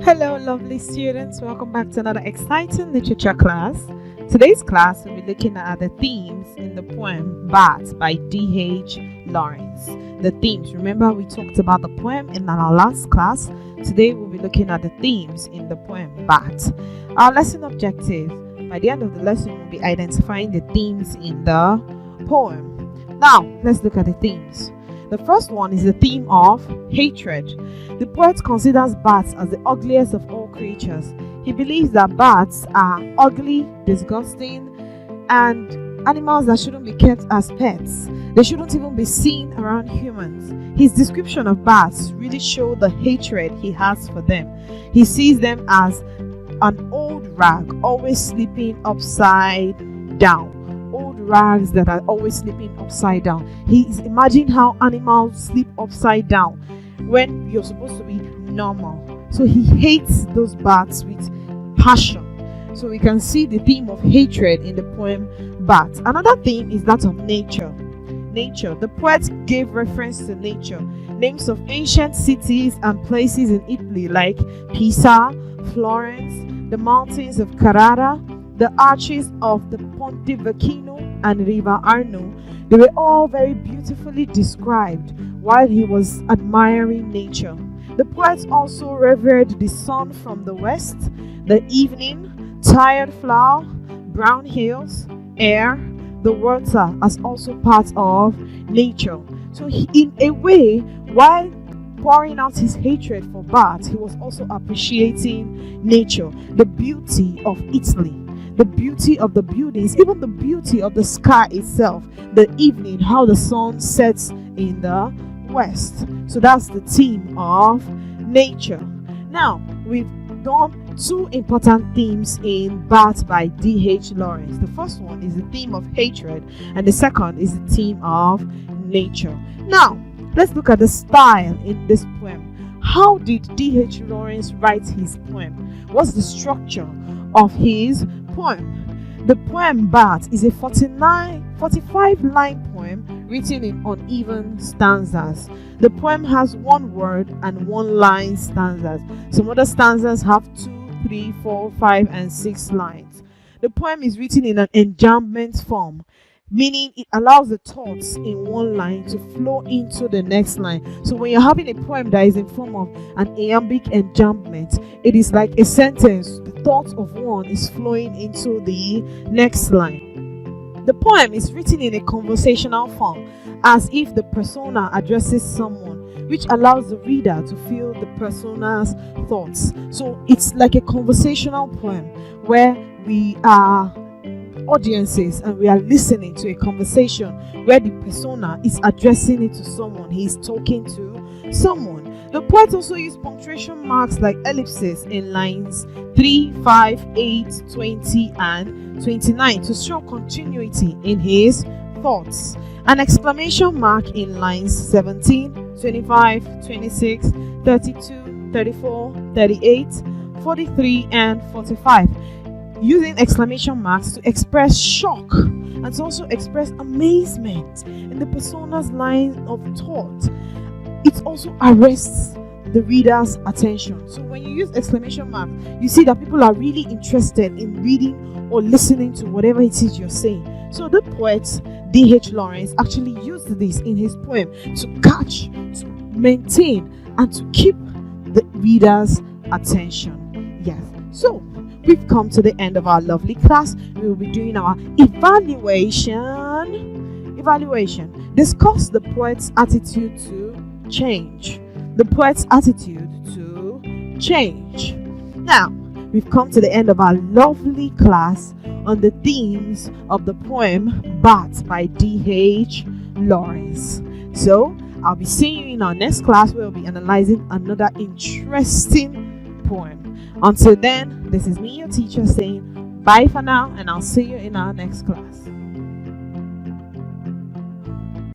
Hello, lovely students. Welcome back to another exciting literature class. Today's class will be looking at the themes in the poem Bat by D.H. Lawrence. The themes, remember we talked about the poem in our last class. Today we'll be looking at the themes in the poem Bat. Our lesson objective, by the end of the lesson, we'll be identifying the themes in the poem. Now, let's look at the themes. The first one is the theme of hatred. The poet considers bats as the ugliest of all creatures. He believes that bats are ugly, disgusting, and animals that shouldn't be kept as pets. They shouldn't even be seen around humans. His description of bats really shows the hatred he has for them. He sees them as an old rag, always sleeping upside down. Old rags that are always sleeping upside down. He is imagining how animals sleep upside down when you're supposed to be normal. So he hates those bats with passion. So we can see the theme of hatred in the poem Bat. Another theme is that of nature. Nature. The poet gave reference to nature. Names of ancient cities and places in Italy like Pisa, Florence, the mountains of Carrara, the arches of the Ponte Vecchino and Riva Arno. They were all very beautifully described while he was admiring nature. The poet also revered the sun from the west, the evening, tired flower, brown hills, air, the water as also part of nature. So in a way, while pouring out his hatred for bats, he was also appreciating nature, the beauty of Italy, the beauty of the buildings, even the beauty of the sky itself, the evening, how the sun sets in the west. So that's the theme of nature. Now, we've done two important themes in Bat by D.H. Lawrence. The first one is the theme of hatred, and the second is the theme of nature. Now, let's look at the style in this poem. How did D.H. Lawrence write his poem? What's the structure of his poem? The poem Bat is a 45 line poem written in uneven stanzas. The poem has one word and one line stanzas. Some other stanzas have 2, 3, 4, 5, and 6 lines. The poem is written in an enjambment form, meaning it allows the thoughts in one line to flow into the next line. So when you're having a poem that is in form of an iambic enjambment, it is like a sentence. The thought of one is flowing into the next line. The poem is written in a conversational form, as if the persona addresses someone, which allows the reader to feel the persona's thoughts. So it's like a conversational poem where we are audiences and we are listening to a conversation where the persona is addressing it to someone. He is talking to someone. The poet also used punctuation marks like ellipses in lines 3, 5, 8, 20, and 29 to show continuity in his thoughts. An exclamation mark in lines 17, 25, 26, 32, 34, 38, 43, and 45. Using exclamation marks to express shock and to also express amazement in the persona's line of thought. It also arrests the reader's attention. So when you use exclamation marks, you see that people are really interested in reading or listening to whatever it is you're saying. So the poet D.H. Lawrence actually used this in his poem to catch, to maintain, and to keep the reader's attention. Yes. So we've come to the end of our lovely class. We will be doing our evaluation. Discuss the poet's attitude to change. The poet's attitude to change. Now, we've come to the end of our lovely class on the themes of the poem Bat by D.H. Lawrence. So, I'll be seeing you in our next class where we'll be analyzing another interesting poem. Until then, this is me, your teacher, saying bye for now, and I'll see you in our next class.